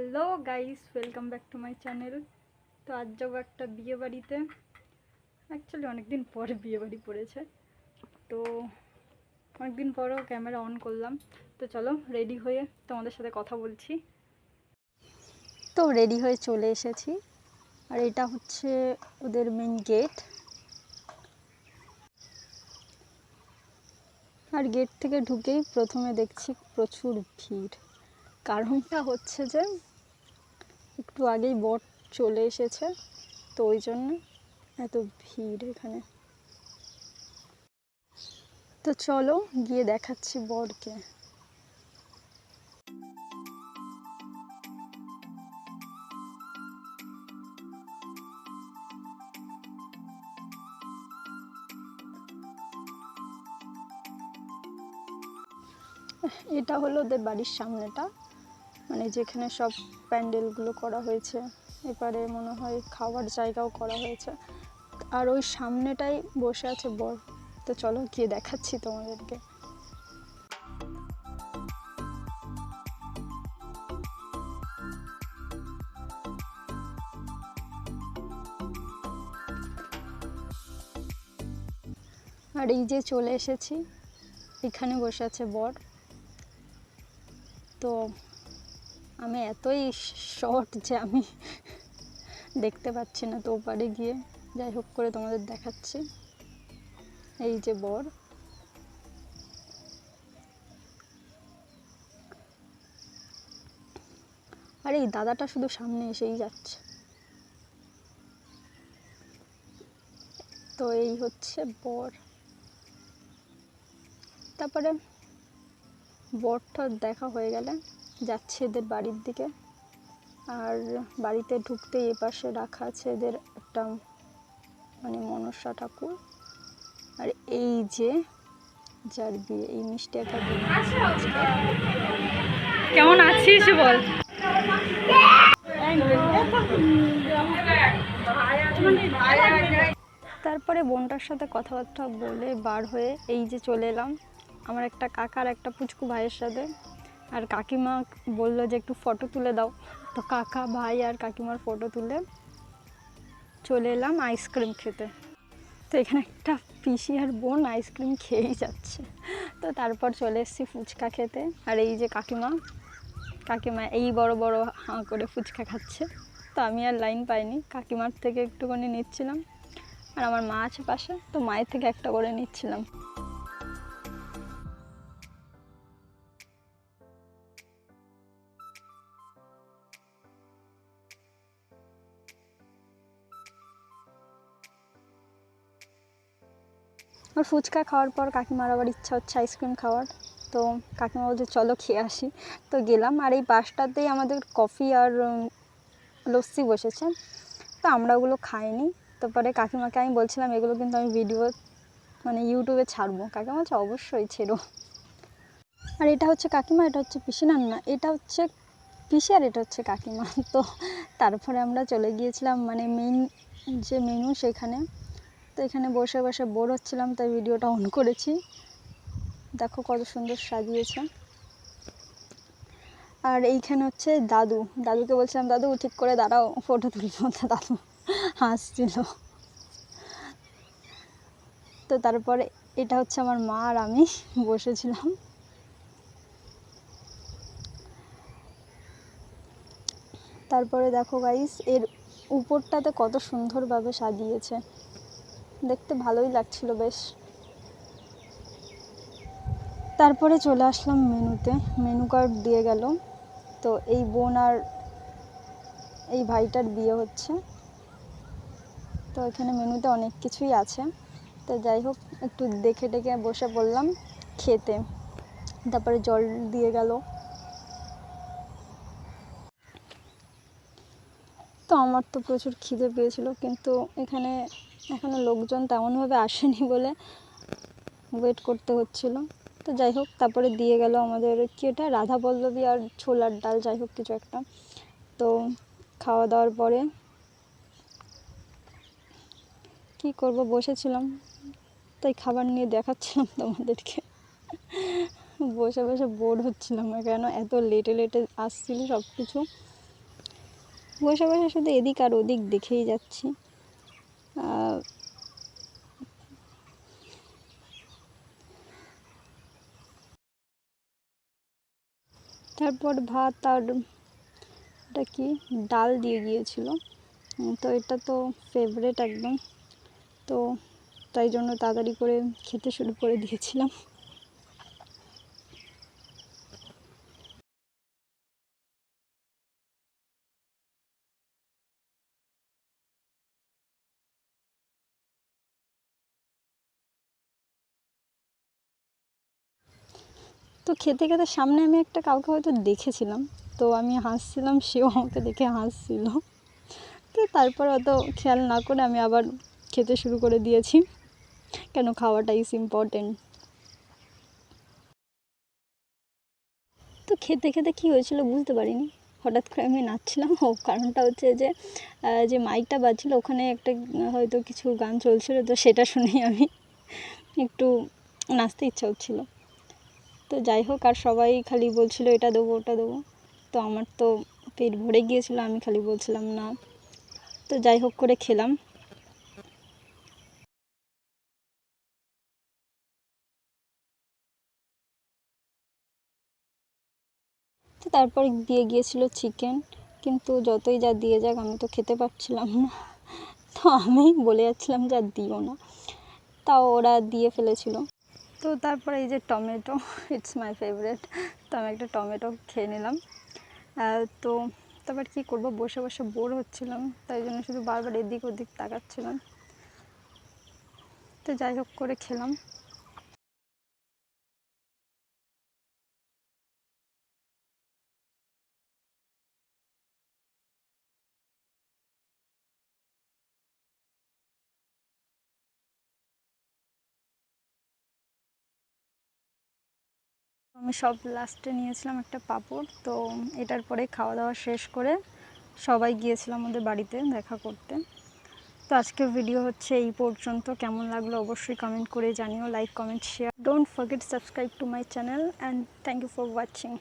Hello guys, welcome back to my channel. তো আজ যাবো একটা বিয়ে বাড়িতে। অ্যাকচুয়ালি অনেকদিন পরে বিয়ে বাড়ি পড়েছে, তো অনেকদিন পরেও ক্যামেরা অন করলাম। তো চলো রেডি হয়ে তোমাদের সাথে কথা বলছি। তো রেডি হয়ে চলে এসেছি, আর এটা হচ্ছে ওদের মেন গেট। আর গেট থেকে ঢুকেই প্রথমে দেখছি প্রচুর ভিড়। কারণটা হচ্ছে যে একটু আগেই বর চলে এসেছে, তো ওই জন্য এত ভিড় এখানে। তো চলো গিয়ে দেখাচ্ছি বরকে। এটা হলো ওদের বাড়ির সামনেটা, মানে যেখানে সব প্যান্ডেলগুলো করা হয়েছে। এপারে মনে হয় খাওয়ার জায়গাও করা হয়েছে, আর ওই সামনেটাই বসে আছে বর। তো চলো গিয়ে দেখাচ্ছি তোমাদেরকে। আর এই যে চলে এসেছি, এখানে বসে আছে বর। তো আমি এতই শর্ট যে আমি দেখতে পাচ্ছি না, তো ওপারে গিয়ে যাই হোক করে তোমাদের দেখাচ্ছি। এই যে বর, আর এই দাদাটা শুধু সামনে এসেই যাচ্ছে। তো এই হচ্ছে বর। তারপরে বরটা দেখা হয়ে গেলে যাচ্ছে এদের বাড়ির দিকে। আর বাড়িতে ঢুকতেই এপাশে রাখা আছে এদের একটা মানে মনসা ঠাকুর। আর এই যে যার বিয়ে, এই মিষ্টি একটা কেমন আছিস বল। তারপরে বোনটার সাথে কথাবার্তা বলে বার হয়ে এই যে চলে এলাম আমার একটা কাকার একটা পুচকু ভাইয়ের সাথে। আর কাকিমা বললো যে একটু ফটো তুলে দাও, তো কাকা ভাই আর কাকিমার ফটো তুলে চলে এলাম আইসক্রিম খেতে। তো এখানে একটা পিসি আর বোন আইসক্রিম খেয়েই যাচ্ছে। তো তারপর চলে এসেছি ফুচকা খেতে। আর এই যে কাকিমা এই বড় বড় হাঁ করে ফুচকা খাচ্ছে। তো আমি আর লাইন পাইনি, কাকিমার থেকে একটুখানি নিচ্ছিলাম, আর আমার মা আছে পাশে, তো মায়ের থেকে একটা করে নিচ্ছিলাম। আর ফুচকা খাওয়ার পর কাকিমার আবার ইচ্ছা হচ্ছে আইসক্রিম খাওয়ার। তো কাকিমা বলছে চলো খেয়ে আসি। তো গেলাম, আর এই পাশটাতেই আমাদের কফি আর লস্যি বসেছে। তো আমরা ওগুলো খাইনি। তো পরে কাকিমাকে আমি বলছিলাম এগুলো কিন্তু আমি ভিডিও মানে ইউটিউবে ছাড়বো। কাকিমা বলছে অবশ্যই ছেড়ো। আর এটা হচ্ছে কাকিমা, এটা হচ্ছে পিসি, না না এটা হচ্ছে পিসি আর এটা হচ্ছে কাকিমা। তো তারপরে আমরা চলে গিয়েছিলাম মানে মেইন যে মেনু সেখানে। তো এখানে বসে বসে বোর হচ্ছিলাম, তাই ভিডিওটা অন করেছি। দেখো কত সুন্দর সাজিয়েছে। আর এইখানে হচ্ছে দাদুকে বলছিলাম দাদু ঠিক করে দাঁড়াও ফটো তুলবো, তো দাদু হাসছিল। তো তারপরে এটা হচ্ছে আমার মা আর আমি বসেছিলাম। তারপরে দেখো গাইস, এর উপরটাতে কত সুন্দরভাবে সাজিয়েছে, দেখতে ভালোই লাগছিল বেশ। তারপরে চলে আসলাম মেনুতে, মেনু কার্ড দিয়ে গেল। তো এই বোন আর এই ভাইটার বিয়ে হচ্ছে। তো এখানে মেনুতে অনেক কিছুই আছে। তো যাই হোক একটু দেখে টেকে বসে পড়লাম খেতে। তারপরে জল দিয়ে গেল। তো আমার তো প্রচুর খিদে পেয়েছিল, কিন্তু এখানে এখনও লোকজন তেমনভাবে আসেনি বলে ওয়েট করতে হচ্ছিল। তো যাই হোক তারপরে দিয়ে গেল আমাদের কি এটা রাধা পল্লবী আর ছোলার ডাল, যাই হোক কিছু একটা। তো খাওয়া দাওয়ার পরে কি করব, বসেছিলাম, তাই খাবার নিয়ে দেখাচ্ছিলাম তোমাদেরকে। বসে বসে বোর হচ্ছিলাম, কেন এত লেটে আসছিল সব কিছু। বসে বসে শুধু এদিক আর ওদিক দেখেই যাচ্ছি। তারপর ভাত আর এটা কি ডাল দিয়ে গিয়েছিল, তো এটা তো ফেভারেট একদম, তো তাই জন্য তাড়াতাড়ি করে খেতে শুরু করে দিয়েছিলাম। তো খেতে খেতে সামনে আমি একটা কাউকে হয়তো দেখেছিলাম, তো আমি হাসছিলাম, সেও আমাকে দেখে হাসছিল। তো তারপর অত খেয়াল না করে আমি আবার খেতে শুরু করে দিয়েছি, কেন খাওয়াটা ইজ ইম্পর্টেন্ট। তো খেতে খেতে কী হয়েছিল বুঝতে পারিনি, হঠাৎ করে আমি নাচছিলাম। কারণটা হচ্ছে যে যে মাইকটা বাজছিল ওখানে একটা হয়তো কিছু গান চলছিল, তো সেটা শুনেই আমি একটু নাচতে ইচ্ছা হচ্ছিল। তো যাই হোক, আর সবাই খালি বলছিল এটা দেবো ওটা দেবো, তো আমার তো পেট ভরে গিয়েছিল, আমি খালি বলছিলাম না। তো যাই হোক করে খেলাম। তো তারপর দিয়ে গিয়েছিল চিকেন, কিন্তু যতই যা দিয়ে যাক আমি তো খেতে পারছিলাম না, তো আমি বলে যাচ্ছিলাম যে আর দিও না, তাও ওরা দিয়ে ফেলেছিল। তো তারপরে এই যে টমেটো, ইটস মাই ফেভারিট, তো আমি একটা টমেটো খেয়ে নিলাম। তো তারপর কী করবো, বসে বসে বোর হচ্ছিলাম, তাই জন্য শুধু বারবার এদিক ওদিক তাকাচ্ছিলাম। তো যাই হোক করে খেলাম। আমি সব লাস্টে নিয়েছিলাম একটা পাঁপড়, তো এটার পরে খাওয়া দাওয়া শেষ করে সবাই গিয়েছিলাম আমাদের বাড়িতে দেখা করতে। তো আজকের ভিডিও হচ্ছে এই পর্যন্ত, কেমন লাগলো অবশ্যই কমেন্ট করে জানিও, like comment share, don't forget subscribe to my channel, and thank you for watching.